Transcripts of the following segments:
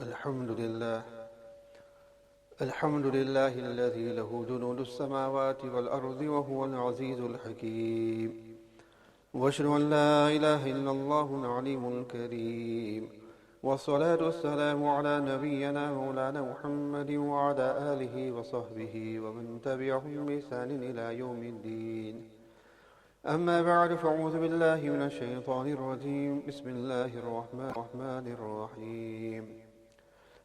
الحمد لله الحمد لله الذي له جنود السماوات والأرض وهو العزيز الحكيم وأشهد أن لا إله إلا الله العليم الكريم والصلاة والسلام على نبينا مولانا محمد وعلى آله وصحبه ومن تبعهم بإحسان إلى يوم الدين أما بعد فأعوذ بالله من الشيطان الرجيم بسم الله الرحمن الرحيم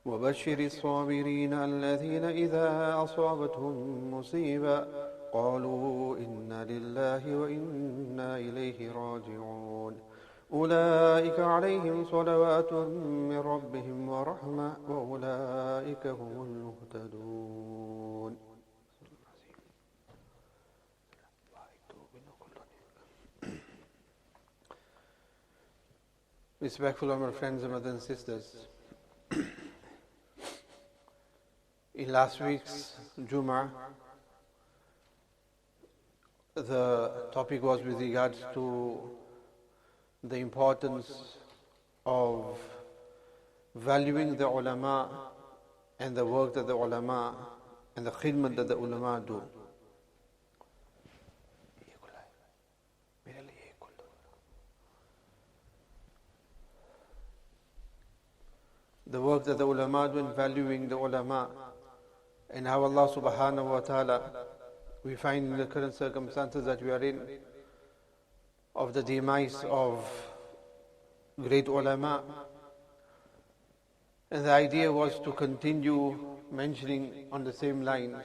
وبشر الصابرين الذين إذا أصابتهم مصيبة قالوا إنا لله وإنا إليه راجعون أولئك عليهم صلوات من ربهم ورحمة وأولئك هم المهتدون. Respectful of my friends and brothers and sisters, in last week's Jummah, the topic was with regards to the importance of valuing the ulama and the work that the ulama and the khidmat that the ulama do. The work that the ulama do and valuing the ulama, and how Allah subhanahu wa ta'ala, we find in the current circumstances that we are in, of the demise of great ulama. And the idea was to continue mentioning on the same lines.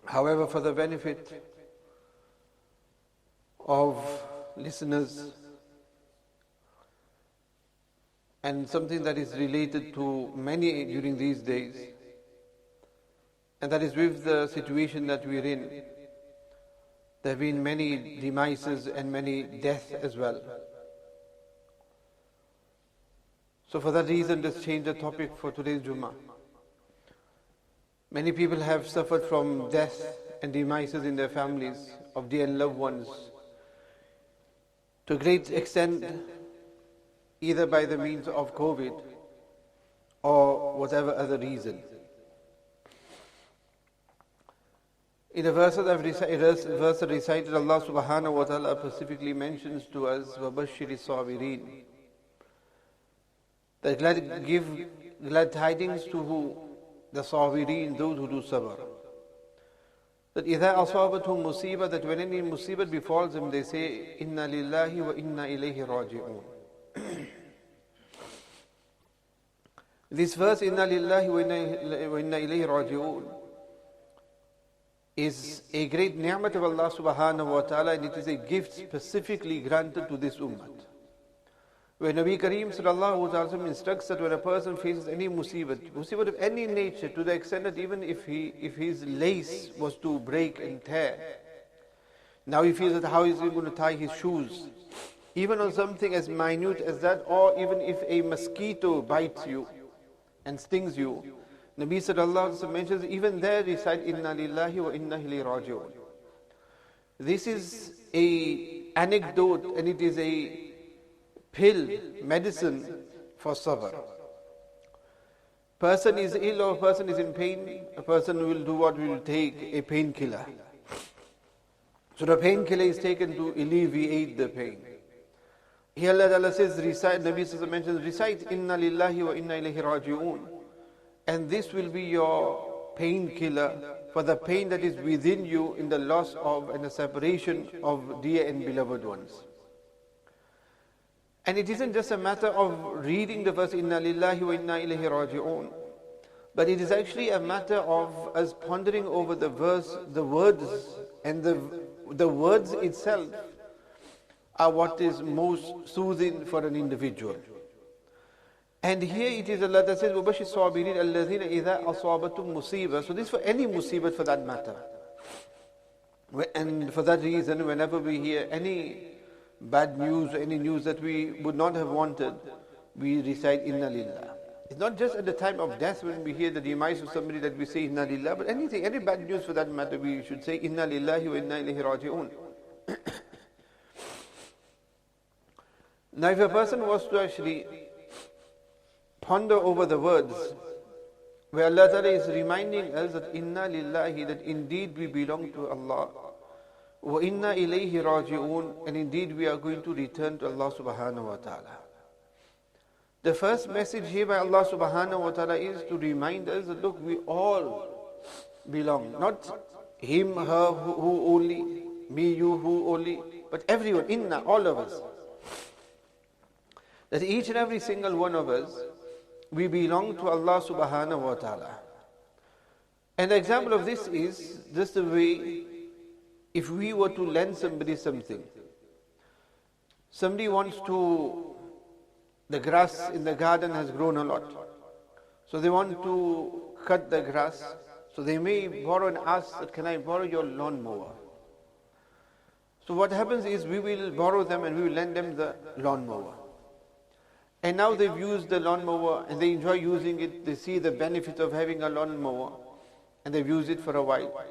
However, for the benefit of listeners, and something that is related to many during these days, and that is with the situation that we're in. There have been many demises and many deaths as well. So for that reason, let's change the topic for today's Jummah. Many people have suffered from death and demises in their families of dear and loved ones, to a great extent, either by the means of COVID or whatever other reason. In a verse that recited, Allah subhanahu wa ta'ala specifically mentions to us, وَبَشِّرِ الصَّابِرِينَ, that give glad tidings to who? The sabirin, those who do sabr. That إِذَا أَصَابَتْهُمْ مُصِيبَةً, that when any musibat befalls them, they say, إِنَّا لِلَّهِ وَإِنَّا إِلَيْهِ رَاجِعُونَ. This verse, إِنَّا لِلَّهِ وَإِنَّا إِلَيْهِ رَاجِعُونَ, is a great ni'mat of Allah subhanahu wa ta'ala, and it is a gift specifically granted to this ummah. Where Nabi Kareem sallallahu alaihi wasallam instructs that when a person faces any musibat of any nature, to the extent that even if his lace was to break and tear, now he feels that how is he going to tie his shoes, even on something as minute as that, or even if a mosquito bites you and stings you, Nabi sallallahu alaihi wasallam mentions, even there recite inna lillahi wa inna ilayhi raji'un. This is a anecdote, and it is a pill, medicine for sabr. Person is ill or a person is in pain, a person will do what? Will take a painkiller. So the painkiller is taken to alleviate the pain. Here Allah says, recite, Nabi sallallahu alaihi wasallam mentions, recite inna lillahi wa inna ilayhi raji'un. And this will be your painkiller for the pain that is within you in the loss of and the separation of dear and beloved ones. And it isn't just a matter of reading the verse, Inna lillahi wa inna ilayhi raji'un, but it is actually a matter of us pondering over the verse, the words, and the words itself are what is most soothing for an individual. And here it is Allah that says, وَبَشِّرِ الصَّابِرِينَ الَّذِينَ إِذَا أَصَابَتْهُمْ مُصِيبَةٌ. So this is for any musibat for that matter. And for that reason, whenever we hear any bad news, any news that we would not have wanted, we recite Inna Lillah. It's not just at the time of death when we hear the demise of somebody that we say Inna Lillah, but anything, any bad news for that matter, we should say Inna Lillahi wa Inna Ilayhi Raji'un. Now if a person was to actually ponder over the words where Allah Ta'ala is reminding us that inna lillahi, that indeed we belong to Allah, wa inna ilayhi raji'un, and indeed we are going to return to Allah subhanahu wa ta'ala. The first message here by Allah subhanahu wa ta'ala is to remind us that look, we all belong, not him, her, who only, me, you, who only, but everyone, inna, all of us. That each and every single one of us, we belong to Allah subhanahu wa ta'ala. And the example of this is just the way if we were to lend somebody something. Somebody wants to, the grass in the garden has grown a lot. So they want to cut the grass. So they may borrow and ask, can I borrow your lawnmower? So what happens is we will borrow them and we will lend them the lawnmower. And now they've used the lawnmower and they enjoy using it. They see the benefit of having a lawnmower and they've used it for a while.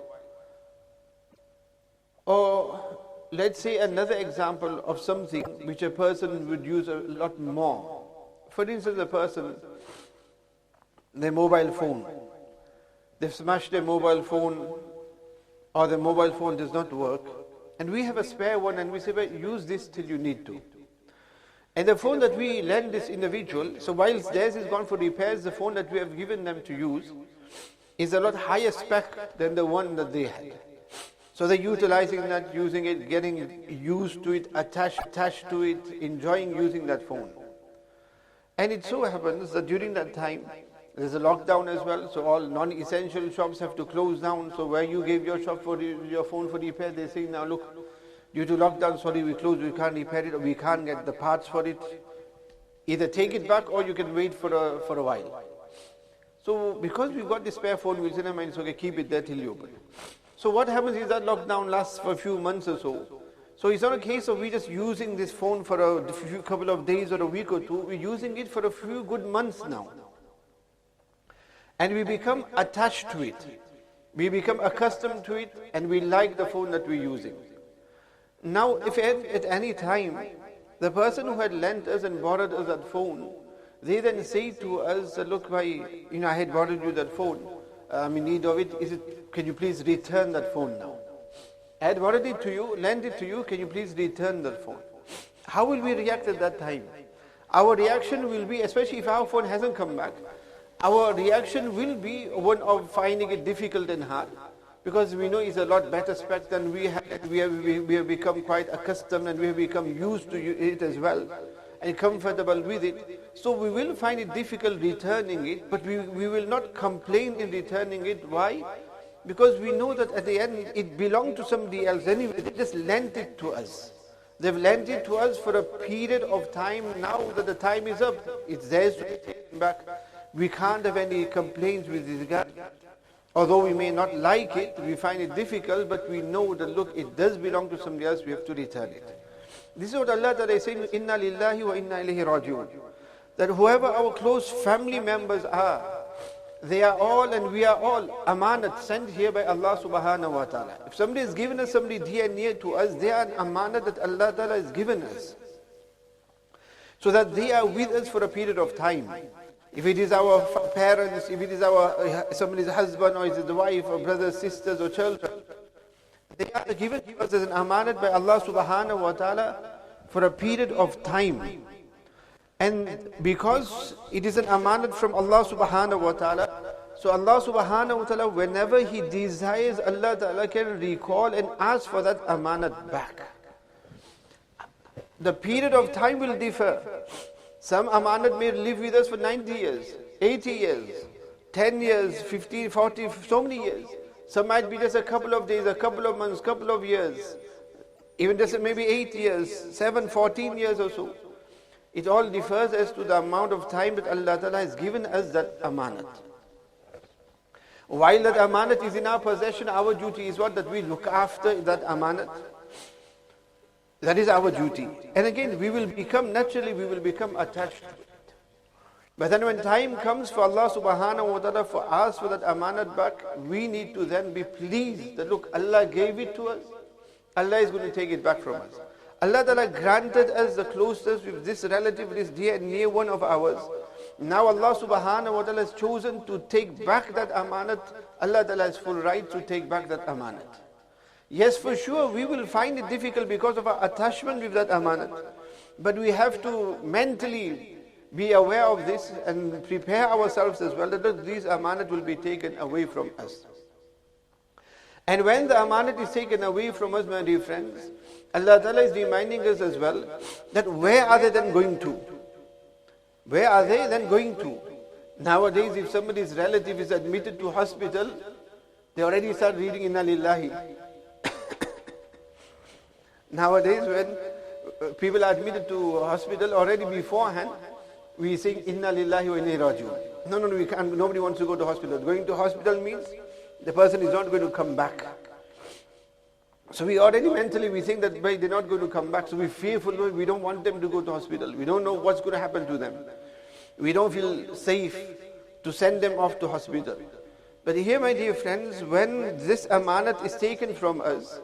Or let's say another example of something which a person would use a lot more. For instance, a person, their mobile phone. They've smashed their mobile phone or the mobile phone does not work. And we have a spare one and we say, well, use this till you need to. And the phone that we lend this individual, so whilst theirs is gone for repairs, the phone that we have given them to use is a lot higher spec than the one that they had. So they're utilizing that, using it, getting used to it, attached to it, enjoying using that phone. And it so happens that during that time, there's a lockdown as well, so all non-essential shops have to close down. So where you gave your shop for your phone for repair, they say, now look, due to lockdown, sorry, we closed, we can't repair it, or we can't get the parts for it. Either take it back or you can wait for a while. So because we've got the spare phone, we'll say, no, man, it's okay, keep it there till you open. So what happens is that lockdown lasts for a few months or so. So it's not a case of we just using this phone for a couple of days or a week or two. We're using it for a few good months now. And we become attached to it. We become accustomed to it and we like the phone that we're using. Now, if at any time, the person who had lent us and borrowed us that phone, they then say to us, look, I had borrowed you that phone. I'm in need of it. Can you please return that phone now? I had borrowed it to you, lent it to you, can you please return that phone? How will we react at that time? Our reaction will be, especially if our phone hasn't come back, our reaction will be one of finding it difficult and hard. Because we know it's a lot better spec than we had. We have become quite accustomed and we have become used to it as well and comfortable with it. So we will find it difficult returning it, but we will not complain in returning it. Why? Because we know that at the end it belonged to somebody else anyway. They just lent it to us. They've lent it to us for a period of time. Now that the time is up, it's theirs to be taken back. We can't have any complaints with regard. Although we may not like it, we find it difficult, but we know that look, it does belong to somebody else, we have to return it. This is what Allah Ta'ala is saying, inna lillahi wa inna ilayhi raji'un. That whoever our close family members are, they are all and we are all amanat sent here by Allah subhanahu wa ta'ala. If somebody has given us somebody dear and near to us, they are an amanat that Allah Ta'ala has given us. So that they are with us for a period of time. If it is our parents, if it is somebody's husband, or is it the wife, or brothers, sisters, or children, they are given to us as an amanat by Allah subhanahu wa ta'ala for a period of time. And because it is an amanat from Allah subhanahu wa ta'ala, so Allah subhanahu wa ta'ala, whenever He desires, Allah ta'ala can recall and ask for that amanat back. The period of time will differ. Some amanat may live with us for 90 years, 80 years, 10 years, 50, 40, so many years. Some might be just a couple of days, a couple of months, couple of years. Even just maybe 8 years, 7, 14 years or so. It all differs as to the amount of time that Allah Ta'ala has given us that amanat. While that amanat is in our possession, our duty is what? That we look after that amanat. That is our duty. And again, we will become attached to it. But then when time comes for Allah subhanahu wa ta'ala for us for that amanat back, we need to then be pleased that look, Allah gave it to us. Allah is going to take it back from us. Allah Ta'ala granted us the closeness with this relative, this dear and near one of ours. Now Allah subhanahu wa ta'ala has chosen to take back that amanat. Allah ta'ala has full right to take back that amanat. Yes, for sure, we will find it difficult because of our attachment with that amanat. But we have to mentally be aware of this and prepare ourselves as well that these amanat will be taken away from us. And when the amanat is taken away from us, my dear friends, Allah Ta'ala is reminding us as well that where are they then going to? Where are they then going to? Nowadays, if somebody's relative is admitted to hospital, they already start reading Inna Lillahi. Nowadays, when people are admitted to hospital already beforehand, we sing Inna Lillahi wa Inna Ilaihi Raji'un. No, we can't. Nobody wants to go to hospital. Going to hospital means the person is not going to come back. So we already mentally we think that they're not going to come back. So we're fearful. We don't want them to go to hospital. We don't know what's going to happen to them. We don't feel safe to send them off to hospital. But here, my dear friends, when this amanat is taken from us,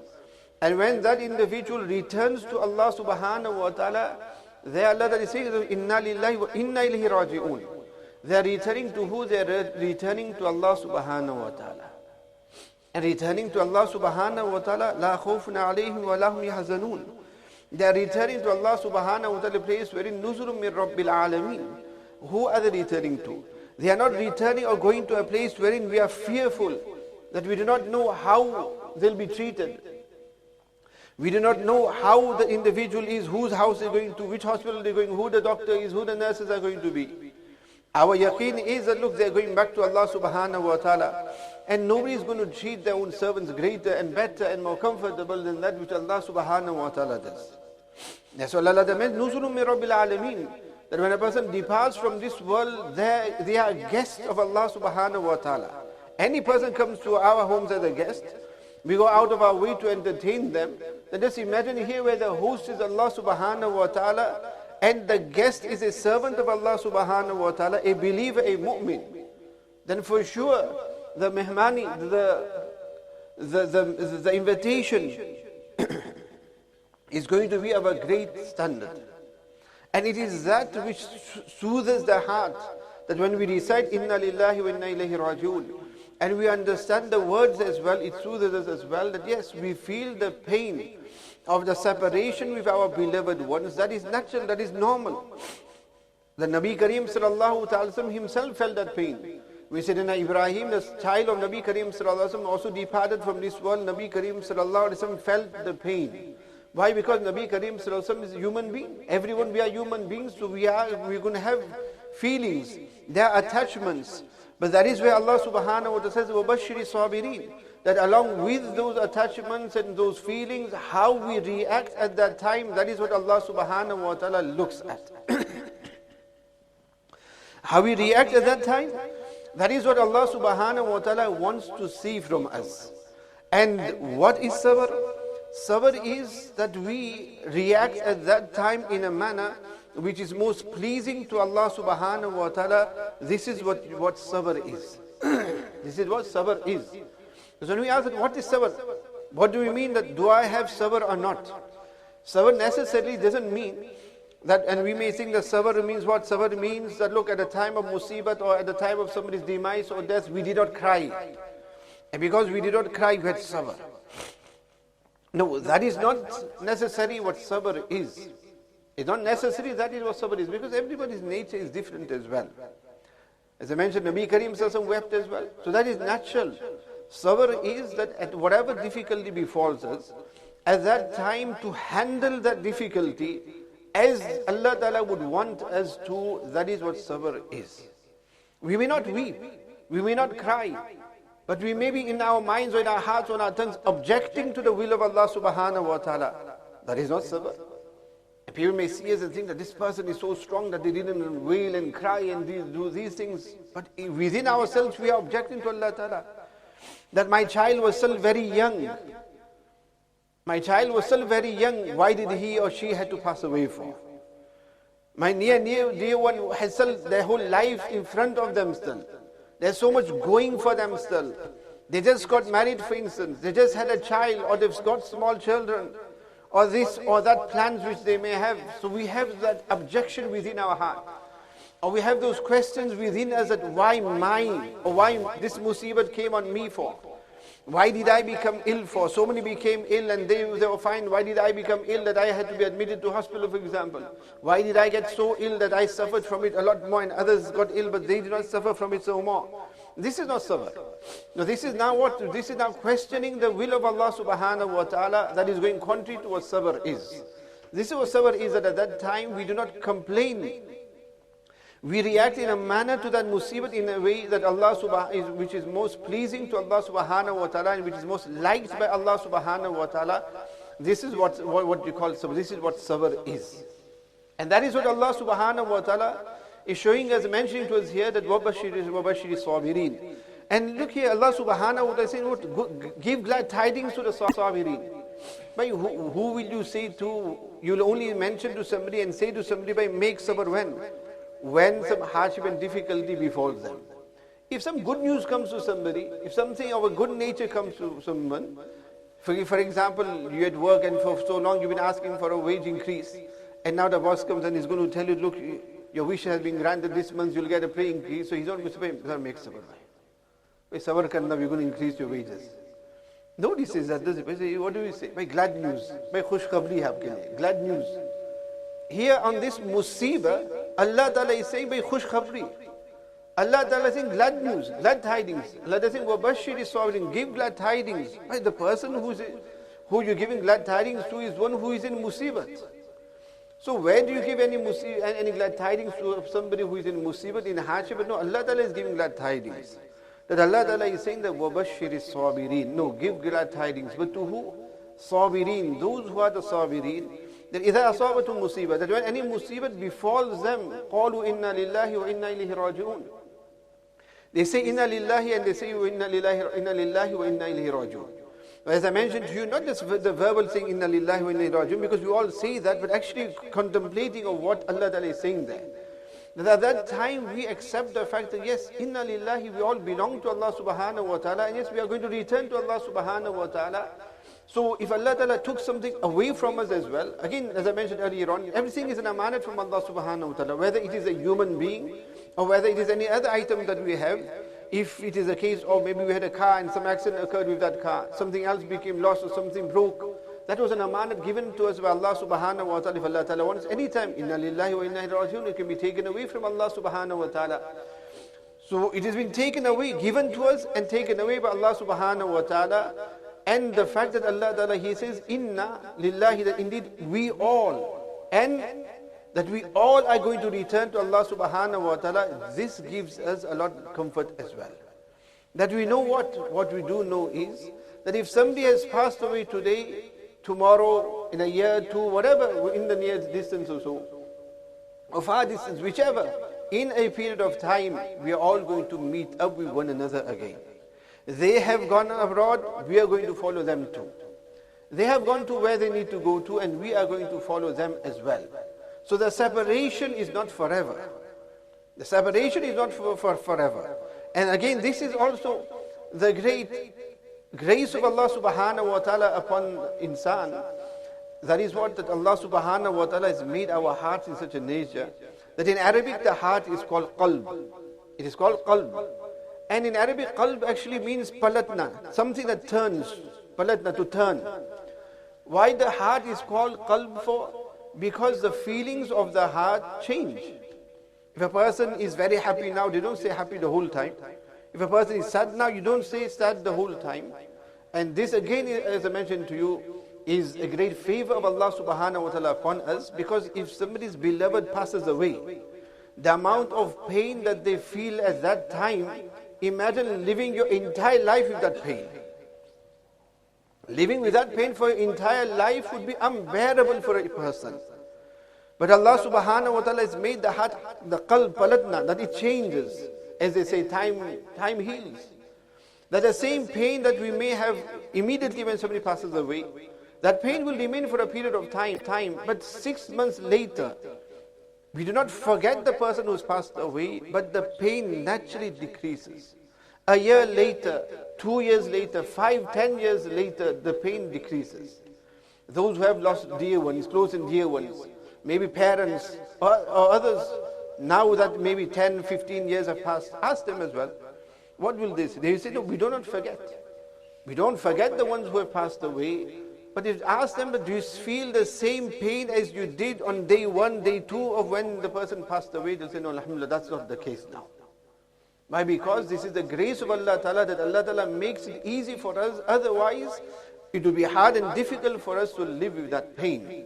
and when that individual returns to Allah subhanahu wa ta'ala, they Allah that is saying, Inna lillahi wa inna ilaihi raji'un. They are returning to who? They are returning to Allah subhanahu wa ta'ala. And returning to Allah subhanahu wa ta'ala, La khawfun alayhim wa lahum yahzanun. They are returning to Allah subhanahu wa ta'ala, a place wherein nuzulun min rabbil alameen. Who are they returning to? They are not returning or going to a place wherein we are fearful, that we do not know how they'll be treated. We do not know how the individual is, whose house they're going to, which hospital they're going, who the doctor is, who the nurses are going to be. Our yaqeen is that look, they're going back to Allah subhanahu wa ta'ala. And nobody is going to treat their own servants greater and better and more comfortable than that which Allah subhanahu wa ta'ala does. That's what Allah meant, Nuzulun min Rabbil Alameen. That when a person departs from this world, they are guests of Allah subhanahu wa ta'ala. Any person comes to our homes as a guest, we go out of our way to entertain them. Then just imagine here where the host is Allah subhanahu wa ta'ala and the guest is a servant of Allah subhanahu wa ta'ala, a believer, a mu'min. Then for sure the mehmani, the invitation is going to be of a great standard. And it is that which soothes the heart, that when we recite Inna Lillahi wa Inna Ilaihi Raji'un, and we understand the words as well, it soothes us as well, that yes, we feel the pain of the separation with our beloved ones. That is natural, that is normal. The Nabi Kareem sallallahu ta'ala sallam himself felt that pain. We said in Ibrahim, the child of Nabi Kareem sallallahu sallam also departed from this world. Nabi Kareem sallallahu sallam felt the pain. Why? Because Nabi Kareem sallallahu sallam is a human being. Everyone, we are human beings, so we're going to have feelings, there are attachments. But that is where Allah subhanahu wa ta'ala says, وَبَشِّرِ صَابِرِينَ, that along with those attachments and those feelings, how we react at that time, that is what Allah subhanahu wa ta'ala looks at. How we react at that time, that is what Allah subhanahu wa ta'ala wants to see from us. And what is sabr? Sabr is that we react at that time in a manner which is most pleasing to Allah subhanahu wa ta'ala. This is what sabr is. This is what sabr is. So when we ask, what is sabr? What do we mean that do I have sabr or not? Sabr necessarily doesn't mean that, and we may think that sabr means what? Sabr means that look, at the time of musibat or at the time of somebody's demise or death, we did not cry. And because we did not cry, we had sabr. No, that is not necessarily what sabr is. It's not necessary that is what sabr is, because everybody's nature is different as well. As I mentioned, Nabi Kareem Sallallahu wept as well. So that is natural. Sabr is that at whatever difficulty befalls us, at that time to handle that difficulty as Allah Ta'ala would want us to, that is what sabr is. We may not weep, we may not cry, but we may be in our minds or in our hearts or in our tongues objecting to the will of Allah Subhanahu wa Ta'ala. That is not sabr. People may see us and think that this person is so strong that they didn't wail and cry and do these things. But within ourselves we are objecting to Allah Ta'ala. That my child was still very young. My child was still very young. Why did he or she had to pass away for? My near dear one has still their whole life in front of them still. There's so much going for them still. They just got married, for instance. They just had a child, or they've got small children, or this or that plans which they may have. So we have that objection within our heart. Or we have those questions within us that why mine, or why this musibat came on me for? Why did I become ill for? So many became ill and they were fine. Why did I become ill that I had to be admitted to hospital, for example? Why did I get so ill that I suffered from it a lot more and others got ill but they did not suffer from it so more? This is not sabr. No, this is now what? This is now questioning the will of Allah subhanahu wa ta'ala that is going contrary to what sabr is. This is what sabr is, that at that time we do not complain. We react in a manner to that musibat in a way that which is most pleasing to Allah subhanahu wa ta'ala and which is most liked by Allah subhanahu wa ta'ala. This is what you call sabr. This is what sabr is. And that is what Allah subhanahu wa ta'ala is showing us, mentioning to us here, that wabashiri sabirin. And look here, Allah subhanahu wa ta'ala is saying, give glad tidings to the sabirin. By who will you say to? You'll only mention to somebody and say to somebody, by make sabr when? When some hardship and difficulty befalls them. If some good news comes to somebody, if something of a good nature comes to someone, for example, you're at work and for so long you've been asking for a wage increase, and now the boss comes and is going to tell you, look, your wish has been granted this month, you'll get a pay increase, so he's not going to say, make sabr. Sabr karna, we're going to increase your wages. Nobody says that, does it? What do we say? By glad news, by khush khabri hai aapke liye, glad news. Here on this musibah, Allah Ta'ala is saying by khush khabri. Allah Ta'ala is saying glad news, glad tidings. Allah is saying, wabashiri sabirin, give glad tidings. The person who you're giving glad tidings to is one who is in musibat. So where do you give any glad tidings to somebody who is in musibat, in hardship? No, Allah Ta'ala is giving glad tidings. That Allah Ta'ala is saying that wabashiri sabirin. No, give glad tidings. But to who? Sabirin, those who are the sabirin. That إِذَا أَصَابَتُمْ مُصِيبَةٌ, that when any musibat befalls them, قَالُوا إِنَّا لِلَّهِ وَإِنَّا إِلَيْهِ رَاجِعُونَ. They say إِنَّا لِلَّهِ and they say إِنَّا لِلَّهِ وَإِنَّا إِلَيْهِ رَاجِعُونَ. As I mentioned to you, not just the verbal saying إِنَّا لِلَّهِ وَإِنَّا إِلَيْهِ رَاجِعُونَ, because we all say that, but actually contemplating of what Allah Ta'ala is saying there. That at that time we accept the fact that yes, إِنَّا لِلَّهِ, we all belong to Allah subhanahu wa ta'ala, and yes, we are going to return to Allah subhanahu wa ta'ala. So if Allah Ta'ala took something away from us as well, again, as I mentioned earlier on, everything is an amanat from Allah subhanahu wa ta'ala, whether it is a human being or whether it is any other item that we have. If it is a case, or maybe we had a car and some accident occurred with that car, something else became lost or something broke, that was an amanat given to us by Allah subhanahu wa ta'ala. If Allah Ta'ala wants anytime, inna lillahi wa inna ilayhi raji'un, it can be taken away from Allah subhanahu wa ta'ala. So it has been taken away, given to us and taken away by Allah subhanahu wa ta'ala. And the fact that Allah Ta'ala, He says, Inna lillahi, that indeed we all, and that we all are going to return to Allah subhanahu wa ta'ala, this gives us a lot of comfort as well. That we know what we do know is, that if somebody has passed away today, tomorrow, in a year, two, whatever, in the near distance or so, or far distance, whichever, in a period of time, we are all going to meet up with one another again. They have gone abroad, we are going to follow them too. They have gone to where they need to go to, and we are going to follow them as well. So the separation is not forever. The separation is not for forever. And again, this is also the great grace of Allah subhanahu wa ta'ala upon insan. That is what that Allah subhanahu wa ta'ala has made our hearts in such a nature, that in Arabic the heart is called qalb. It is called qalb. And in Arabic, qalb actually means palatna, something that turns, palatna, to turn. Why the heart is called qalb for? Because the feelings of the heart change. If a person is very happy now, they don't say happy the whole time. If a person is sad now, you don't say sad the whole time. And this again, as I mentioned to you, is a great favor of Allah subhanahu wa ta'ala upon us, because if somebody's beloved passes away, the amount of pain that they feel at that time, imagine living your entire life with that pain. Living with that pain for your entire life would be unbearable for a person. But Allah subhanahu wa ta'ala has made the heart, the qalb, palatna, that it changes. As they say, time heals. That the same pain that we may have immediately when somebody passes away, that pain will remain for a period of time. But 6 months later, we do not forget the person who's passed away, but the pain naturally decreases. A year later, 2 years later, 5, 10 years later, the pain decreases. Those who have lost dear ones, close and dear ones, maybe parents or others, Now that maybe 10, 15 years have passed, ask them as well, what will they say? They say, no, we do not forget. We don't forget the ones who have passed away. But if ask them, do you feel the same pain as you did on day 1, day 2 of when the person passed away? They'll say, no, alhamdulillah, that's not the case now. Why? Because this is the grace of Allah Ta'ala, that Allah Ta'ala makes it easy for us. Otherwise, it will be hard and difficult for us to live with that pain.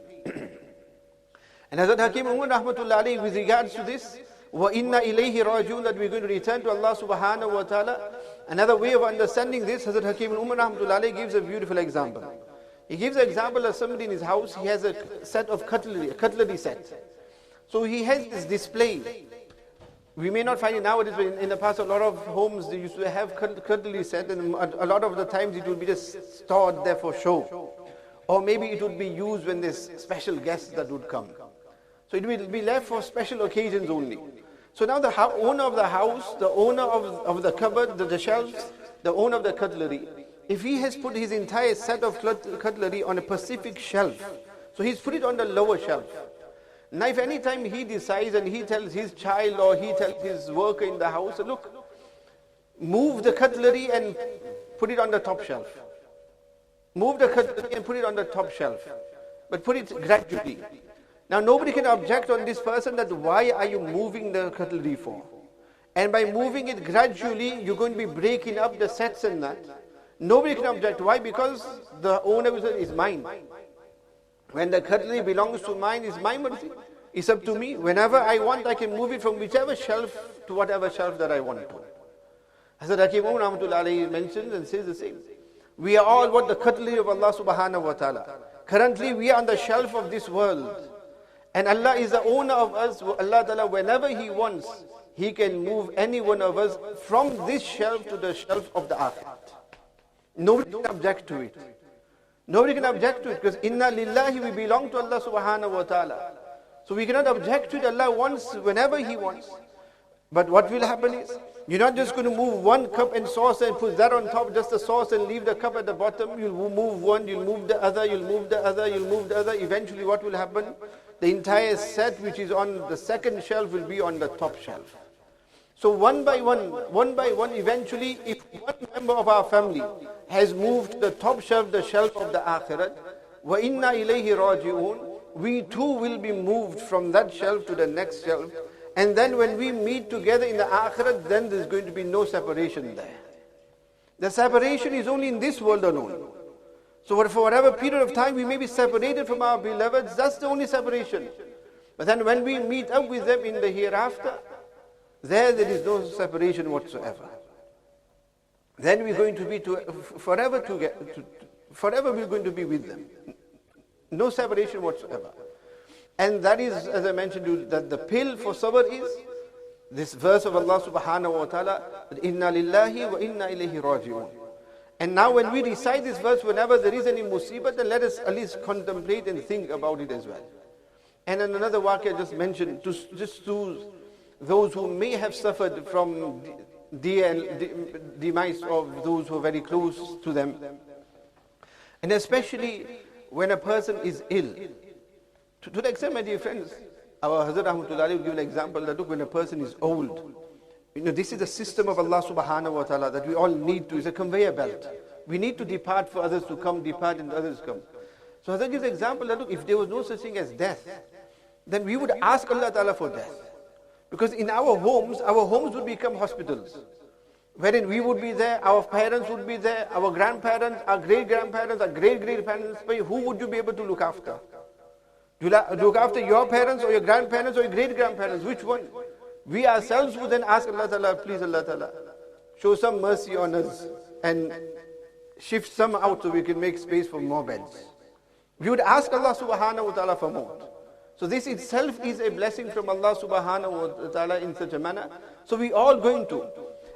And Hazrat Hakim Umar Rahmatullah alayhi, with regards to this, وَإِنَّا إِلَيْهِ رَاجُونَ, that we're going to return to Allah Subhanahu wa Ta'ala. Another way of understanding this, Hazrat Hakim Umar Rahmatullah alayhi gives a beautiful example. He gives an example of somebody in his house, he has a set of cutlery, a cutlery set. So he has this display. We may not find it nowadays, but in the past a lot of homes they used to have cutlery set, and a lot of the times it would be just stored there for show. Or maybe it would be used when there's special guests that would come. So it will be left for special occasions only. So now the owner of the house, the owner of the cupboard, the shelves, the owner of the cutlery, if he has put his entire set of cutlery on a specific shelf, so he's put it on the lower shelf. Now if any time he decides and he tells his child or he tells his worker in the house, look, move the cutlery and put it on the top shelf. Move the cutlery and put it on the top shelf. But put it gradually. Now nobody can object on this person that why are you moving the cutlery for? And by moving it gradually, you're going to be breaking up the sets and that. Nobody can object. Why? Because the owner will say, it's mine. When the cutlery belongs to mine, it's mine, but it's up to me. Whenever I want, I can move it from whichever shelf to whatever shelf that I want to. Hazrat Hakim Umar Rahmatullah alayhi mentions and says the same. We are all what the cutlery of Allah Subhanahu wa Ta'ala. Currently, we are on the shelf of this world. And Allah is the owner of us. Allah Ta'ala, whenever He wants, He can move any one of us from this shelf to the shelf of the Akhirat. Nobody can object to it. Nobody can object to it, because inna lillahi, we belong to Allah Subhanahu wa Ta'ala. So we cannot object to it. Allah wants whenever He wants. But what will happen is, you're not just going to move one cup and saucer and put that on top, just the sauce, and leave the cup at the bottom. You'll move one, you'll move the other, you'll move the other, you'll move the other. Eventually what will happen? The entire set which is on the second shelf will be on the top shelf. So one by one, eventually, if one member of our family has moved to the top shelf, the shelf of the Akhirat, وَإِنَّا إِلَيْهِ رَاجِعُونَ, we too will be moved from that shelf to the next shelf. And then when we meet together in the Akhirat, then there's going to be no separation there. The separation is only in this world alone. So for whatever period of time we may be separated from our beloveds, that's the only separation. But then when we meet up with them in the hereafter, there is no separation whatsoever. Then we're going to be forever together. Forever we're going to be with them. No separation whatsoever. And that is, as I mentioned to you, that the pill for sabr is this verse of Allah Subhanahu wa Ta'ala, inna lillahi wa inna ilayhi raji'un. And now when we recite this verse, whenever there is any musibah, then let us at least contemplate and think about it as well. And in another waqi I just mentioned, to those who may have suffered from demise of those who are very close to them. And especially when a person is ill. To the extent, my dear friends, our Hazrat Rahmatullah will give an example that look, when a person is old, this is the system of Allah Subhanahu wa Ta'ala that we all need to. It's a conveyor belt. We need to depart for others to come, depart and others come. So Hazrat gives an example that look, if there was no such thing as death, then we would ask Allah Ta'ala for death. Because in our homes would become hospitals. Wherein we would be there, our parents would be there, our grandparents, our great-grandparents, our great-great-parents. Who would you be able to look after? Do you look after your parents or your grandparents or your great-grandparents? Which one? We ourselves would then ask Allah Ta'ala, please Allah Ta'ala, show some mercy on us and shift some out so we can make space for more beds. We would ask Allah Subhanahu wa Ta'ala for more. So this itself is a blessing from Allah Subhanahu wa Ta'ala in such a manner. So we all going to.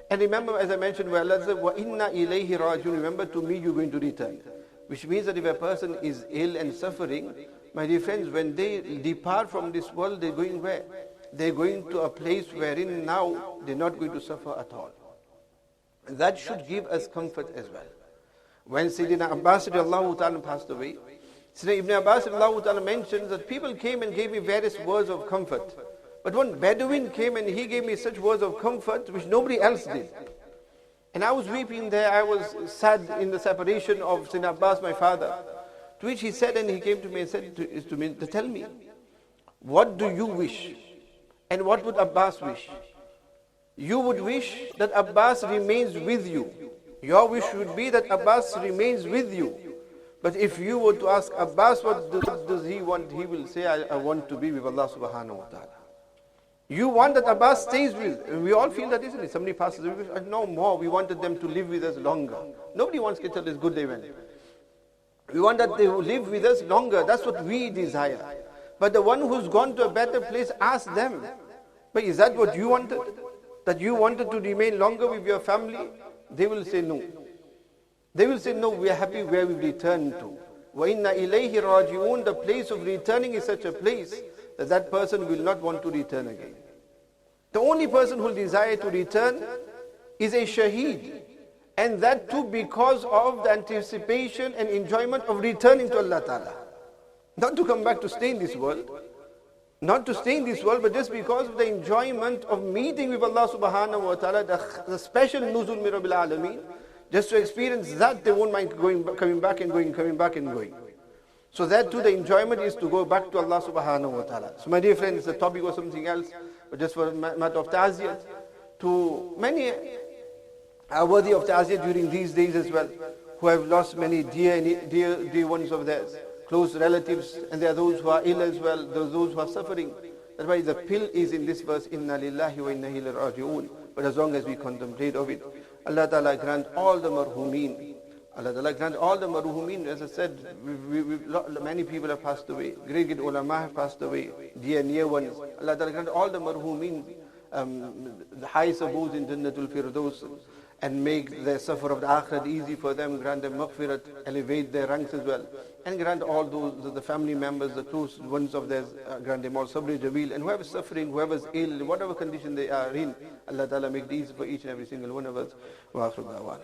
And remember, as I mentioned, where Allah said, وَإِنَّا إِلَيْهِ رَاجِعُونَ, remember, to me you're going to return. Which means that if a person is ill and suffering, my dear friends, when they depart from this world, they're going where? They're going to a place wherein now they're not going to suffer at all. That should give us comfort as well. When Sayyidina Abbas radiallahu ta'ala passed away, Sayyidina Ibn Abbas radiallahu ta'ala mentions that people came and gave me various words of comfort. But one Bedouin came and he gave me such words of comfort which nobody else did. And I was weeping there, I was sad in the separation of Sayyidina Abbas, my father. To which he said, and he came to me and said to me, tell me, what do you wish? And what would Abbas wish? You would wish that Abbas remains with you. Your wish would be that Abbas remains with you. But if you were to ask Abbas what does he want, he will say, I want to be with Allah subhanahu wa ta'ala. You want that Abbas stays with, we all feel that, isn't it? Somebody passes away, no more, we wanted them to live with us longer. Nobody wants to tell us good they went. We want that they will live with us longer, that's what we desire. But the one who's gone to a better place, ask them, but is that what you wanted? That you wanted to remain longer with your family? They will say no. They will say no, we are happy where we return to. وَإِنَّا إِلَيْهِ رَاجِعُونَ. The place of returning is such a place that that person will not want to return again. The only person who will desire to return is a shaheed. And that too because of the anticipation and enjoyment of returning to Allah Ta'ala. Not to come back to stay in this world. Not to stay in this world, but just because of the enjoyment of meeting with Allah Subhanahu wa Ta'ala, the special nuzul min Rabbil Alameen. Just to experience that, they won't mind coming back and going, coming back and going. So that too, the enjoyment is to go back to Allah Subhanahu wa Ta'ala. So my dear friends, the topic was something else, but just for a matter of ta'ziyat, to many are worthy of ta'ziyat during these days as well, who have lost many dear ones of theirs, close relatives, and there are those who are ill as well, those who are suffering. That's why the pill is in this verse, Inna lillahi wa inna ilayhi raji'un. But as long as we contemplate of it, Allah Ta'ala grant all the marhumeen. Allah Ta'ala grant all the marhumeen. As I said, many people have passed away. Great ulama have passed away. Dear near ones. Allah Ta'ala grant all the marhumeen the highest abodes in Jannatul Firdaus, and make the suffer of the akhirat easy for them. Grant them maghfirat, elevate their ranks as well. And grant all those, the family members, the close ones of theirs, grant them all sabri jameel. And whoever is suffering, whoever is ill, whatever condition they are in, Allah Ta'ala make it easy for each and every single one of us. Wa akhiru da'wana.